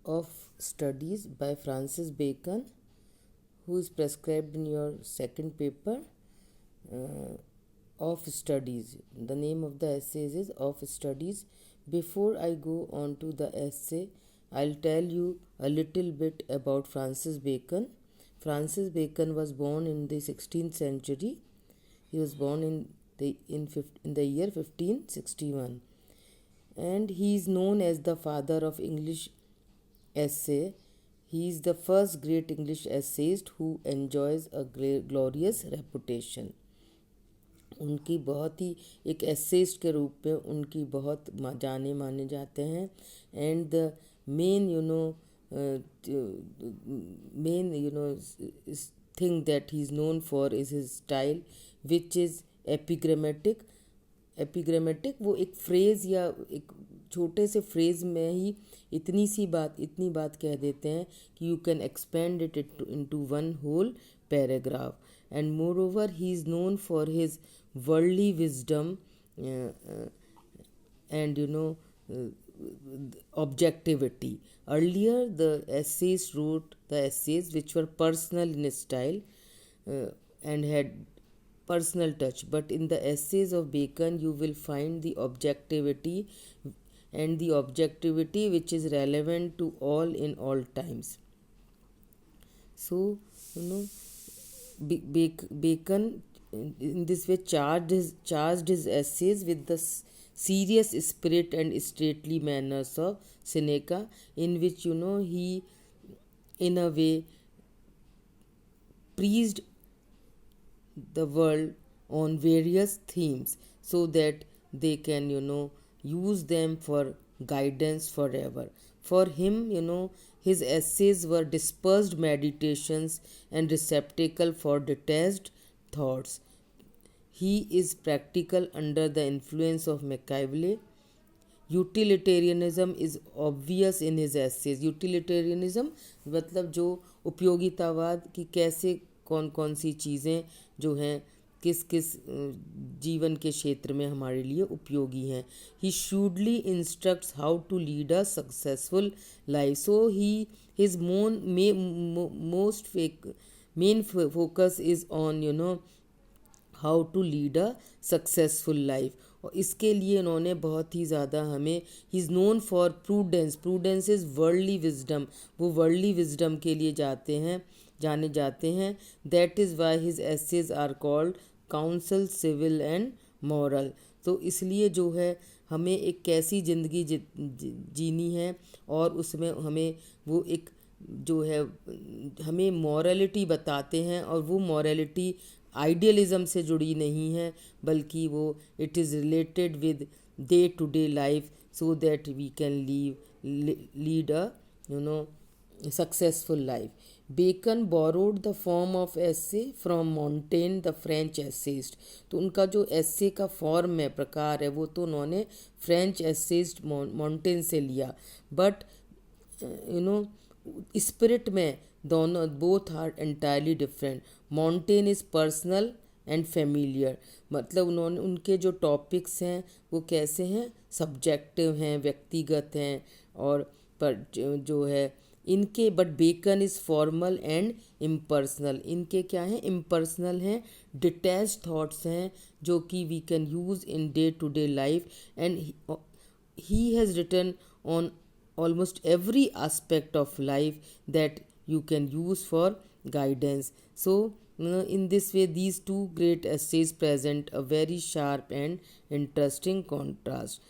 of Studies by Francis Bacon, who is prescribed in your second paper. uh, of Studies. The name of the essay is Of Studies. Before I go on to the essay, I'll tell you a little bit about Francis Bacon. Francis Bacon was born in the 16th century. He was born in the year 1561, and he is known as the father of English essay. He is the first great English essayist who enjoys a glorious reputation. उनकी बहुत ही एक essayist के रूप में उनकी बहुत जाने माने जाते हैं. And the main main thing that he is known for is his style which is epigrammatic. Epigrammatic वो एक फ्रेज़ या एक छोटे से फ्रेज़ में ही इतनी बात कह देते हैं कि you can expand it into one whole paragraph. And moreover, he is known for his worldly wisdom, and objectivity. Earlier, the essayists wrote the essays which were personal in style, and had personal touch. But in the essays of Bacon, you will find the objectivity, and the objectivity which is relevant to all in all times. So, Bacon in this way charged his essays with the serious spirit and stately manners of Seneca, in which he in a way preached the world on various themes so that they can use them for guidance forever. For him, his essays were dispersed meditations and receptacle for detached thoughts. He is practical under the influence of Machiavelli. Utilitarianism is obvious in his essays. Utilitarianism मतलब जो उपयोगितावाद की कैसे कौन कौन सी चीज़ें जो हैं किस किस जीवन के क्षेत्र में हमारे लिए उपयोगी हैं. He surely instructs how to lead a successful life. So he his most main focus is on how to lead a successful life. और इसके लिए उन्होंने बहुत ही ज़्यादा हमें he is known for prudence. Prudence is worldly wisdom. वो worldly wisdom के लिए जाने जाते हैं. That is why his essays are called counsel civil and moral. तो इसलिए जो है हमें एक कैसी ज़िंदगी जीनी है, और उसमें हमें वो एक जो है हमें मॉरलिटी बताते हैं. और वो मॉरलिटी आइडियलिज़म से जुड़ी नहीं है, बल्कि वो it is related with day to day life, so that we can lead a successful life. Bacon borrowed the form of essay from Montaigne the French essayist. तो उनका जो एसे का फॉर्म है, प्रकार है, वो तो उन्होंने फ्रेंच एसेइस्ट मॉन्टेन से लिया. बट स्पिरिट में दोनों both are entirely different. Montaigne is personal and familiar. मतलब उन्होंने उनके जो टॉपिक्स हैं वो कैसे हैं, सब्जेक्टिव हैं, व्यक्तिगत हैं, और पर जो है इनके. But Bacon is formal and impersonal. इनके क्या हैं, इम्पर्सनल हैं, डिटैच थॉट्स हैं, जो कि we can use in day to day life. And he has written on almost every aspect of life that you can use for guidance. So in this way, these two great essays present a very sharp and interesting contrast.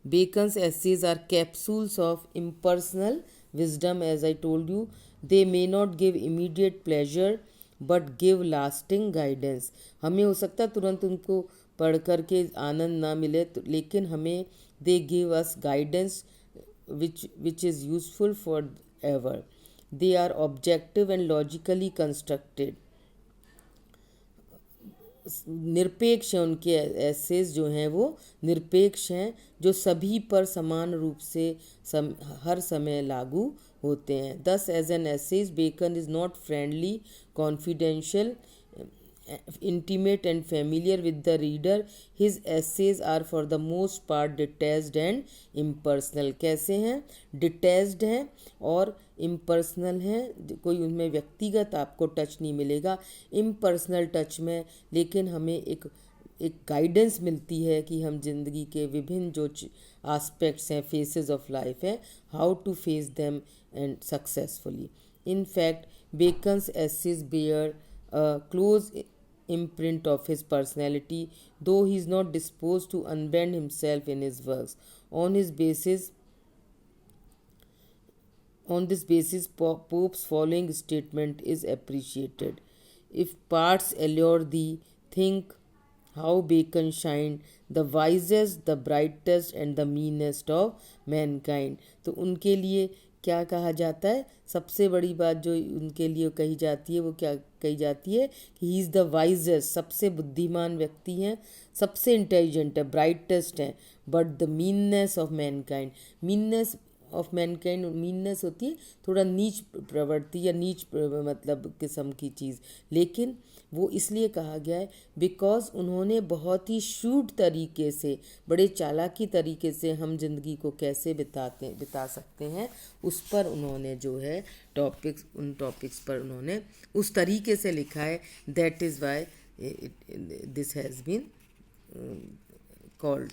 Bacon's essays are capsules of impersonal wisdom. As I told you, they may not give immediate pleasure but give lasting guidance. हमें हो सकता है तुरंत उनको पढ़ कर के आनंद ना मिले, लेकिन हमें they give us guidance which is useful forever. They are objective and logically constructed. निरपेक्ष हैं उनके एसेज जो हैं, वो निरपेक्ष हैं, जो सभी पर समान रूप से हर समय लागू होते हैं. Thus, as an essayist, Bacon is not friendly, confidential, intimate and familiar with the reader, his essays are for the most part detached and impersonal. कैसे हैं? detached हैं और impersonal हैं, कोई उनमें व्यक्तिगत आपको टच नहीं मिलेगा, impersonal टच में, लेकिन हमें एक गाइडेंस मिलती है कि हम जिंदगी के विभिन्न जो आस्पेक्ट्स हैं, फेसेस ऑफ लाइफ है, how to face them and successfully. In fact Bacon's essays bear a close imprint of his personality, though he is not disposed to unbend himself in his works. On his basis, on this basis, Pope's following statement is appreciated. If parts allure thee, think how Bacon shined, the wisest, the brightest and the meanest of mankind. तो उनके लिए क्या कहा जाता है? सबसे बड़ी बात जो उनके लिए कही जाती है वो क्या कही जाती है कि ही इज़ द वाइजेस्ट, सबसे बुद्धिमान व्यक्ति हैं, सबसे इंटेलिजेंट है, ब्राइटेस्ट हैं, but the meanness of Mankind. Meanness of Mankind, meanness होती है थोड़ा नीच प्रवृत्ति या नीच मतलब किस्म की चीज़, लेकिन वो इसलिए कहा गया है बिकॉज उन्होंने बहुत ही शूट तरीके से, बड़े चालाकी तरीके से हम जिंदगी को कैसे बिता सकते हैं उस पर उन्होंने जो है उन टॉपिक्स पर उन्होंने उस तरीके से लिखा है. That is why this has been called.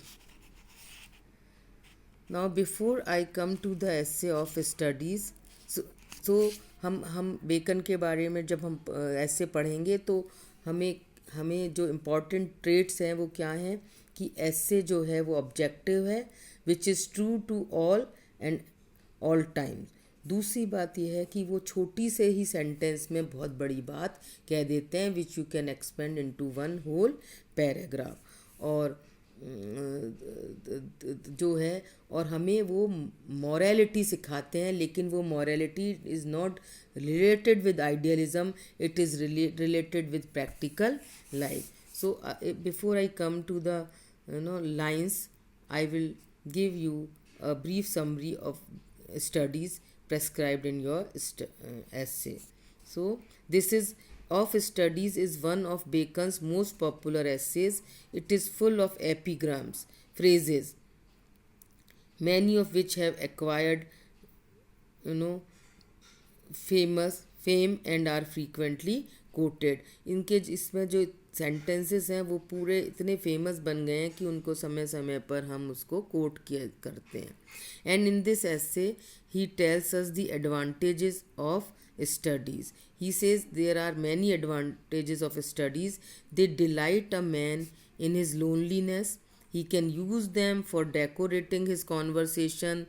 Now before I come to the essay of studies, so हम बेकन के बारे में जब हम ऐसे पढ़ेंगे तो हमें जो इम्पॉर्टेंट ट्रेट्स हैं वो क्या हैं कि ऐसे जो है वो ऑब्जेक्टिव है, which is true to all and all time. दूसरी बात यह है कि वो छोटी से ही सेंटेंस में बहुत बड़ी बात कह देते हैं, which you can expand into one whole paragraph. और जो है और हमें वो मॉरलिटी सिखाते हैं, लेकिन वो morality is not related with idealism, it is related with practical life. So before I come to the lines, I will give you a brief summary of studies prescribed in your essay. So this is of studies is one of Bacon's most popular essays. It is full of epigrams, phrases, many of which have acquired fame and are frequently quoted. इनके इसमें जो sentences हैं वो पूरे इतने famous बन गए हैं कि उनको समय समय पर हम उसको कोट किया करते हैं. And in this essay he tells us the advantages of studies. He says there are many advantages of studies. They delight a man in his loneliness. He can use them for decorating his conversation.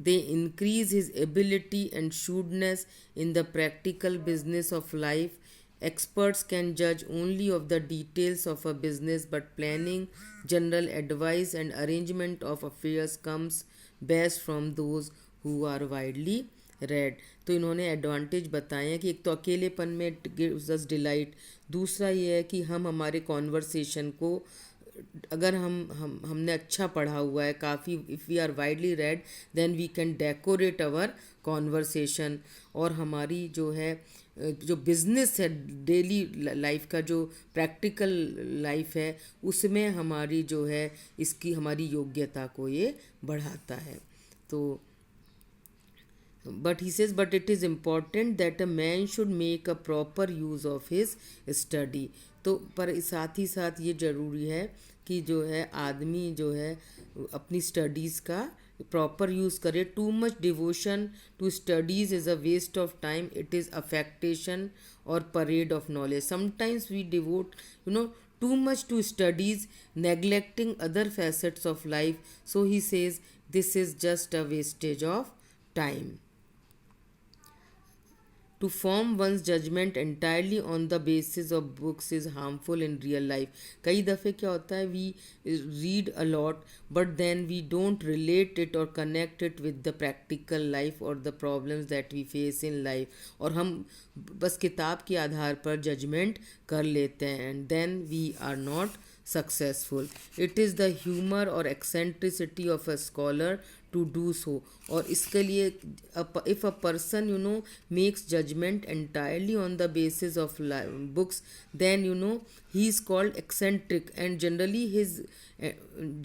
They increase his ability and shrewdness in the practical business of life. Experts can judge only of the details of a business, but planning, general advice and arrangement of affairs comes best from those who are widely red. तो इन्होंने advantage बताए हैं कि एक तो अकेलेपन में gives us delight, दूसरा ये है कि हम हमारे कॉन्वर्सेशन को अगर हमने अच्छा पढ़ा हुआ है काफ़ी, if we are widely read then we can decorate our conversation. और हमारी जो है जो बिज़नेस है, डेली लाइफ का जो प्रैक्टिकल लाइफ है, उसमें हमारी जो है इसकी हमारी योग्यता को ये बढ़ाता है. तो but he says but it is important that a man should make a proper use of his study. तो पर साथ ही साथ ये ज़रूरी है कि जो है आदमी जो है अपनी स्टडीज़ का प्रॉपर यूज़ करे. Too much devotion to studies is a waste of time, it is affectation or parade of knowledge. Sometimes we devote too much to studies, neglecting other facets of life. So he says this is just a wastage of time. To form one's judgment entirely on the basis of books is harmful in real life. कई दफ़े क्या होता है, we read a lot but then we don't relate it or connect it with the practical life or the problems that we face in life. और हम बस किताब के आधार पर judgment कर लेते हैं and then we are not successful. It is the humor or eccentricity of a scholar to do so. और इसके लिए if a person makes judgement entirely on the basis of books, then he is called eccentric, and generally his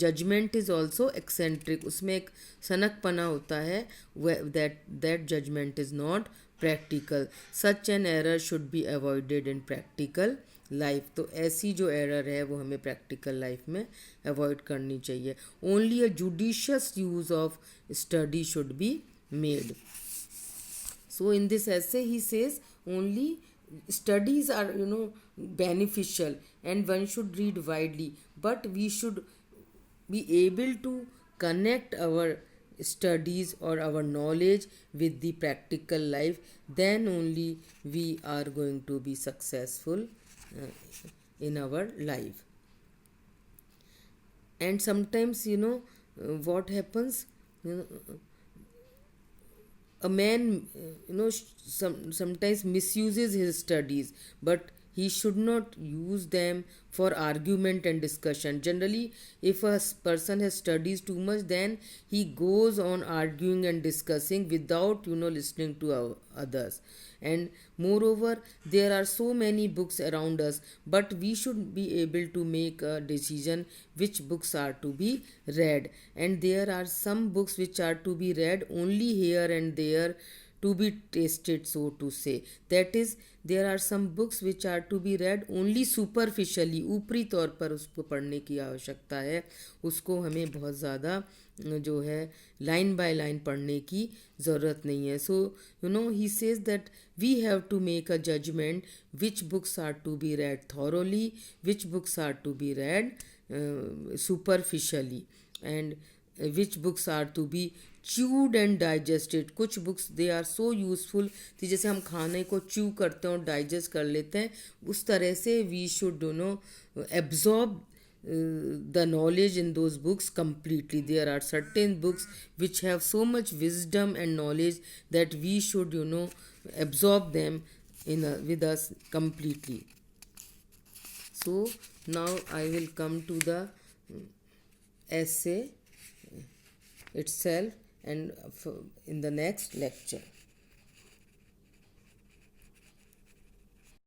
judgement is also eccentric. उसमें एक सनकपना होता है, that judgement is not practical. Such an error should be avoided in practical life. तो ऐसी जो error है वो हमें प्रैक्टिकल लाइफ में अवॉइड करनी चाहिए। Only a judicious use of study should be made. So in this essay he says only studies are beneficial and one should read widely, but we should be able to connect our studies or our knowledge with the practical life. Then only we are going to be successful uh, in our life. And sometimes what happens, you know, a man sometimes misuses his studies, but he should not use them for argument and discussion. Generally, if a person has studies too much, then he goes on arguing and discussing without listening to others. And moreover, there are so many books around us, but we should be able to make a decision which books are to be read. And there are some books which are to be read only here and there, to be tasted, so to say. That is, there are some books which are to be read only superficially, ऊपरी तौर पर उसको पढ़ने की आवश्यकता है। उसको हमें बहुत ज़्यादा जो है लाइन बाय लाइन पढ़ने की ज़रूरत नहीं है। So he says that we have to make a judgement which books are to be read thoroughly, which books are to be read superficially, and which books are to be chewed and digested. कुछ books they are so useful कि जैसे हम खाने को chew करते हैं और digest कर लेते हैं, उस तरह से we should absorb the knowledge in those books completely. There are certain books which have so much wisdom and knowledge that we should absorb them with us completely. So now I will come to the essay itself and in the next lecture.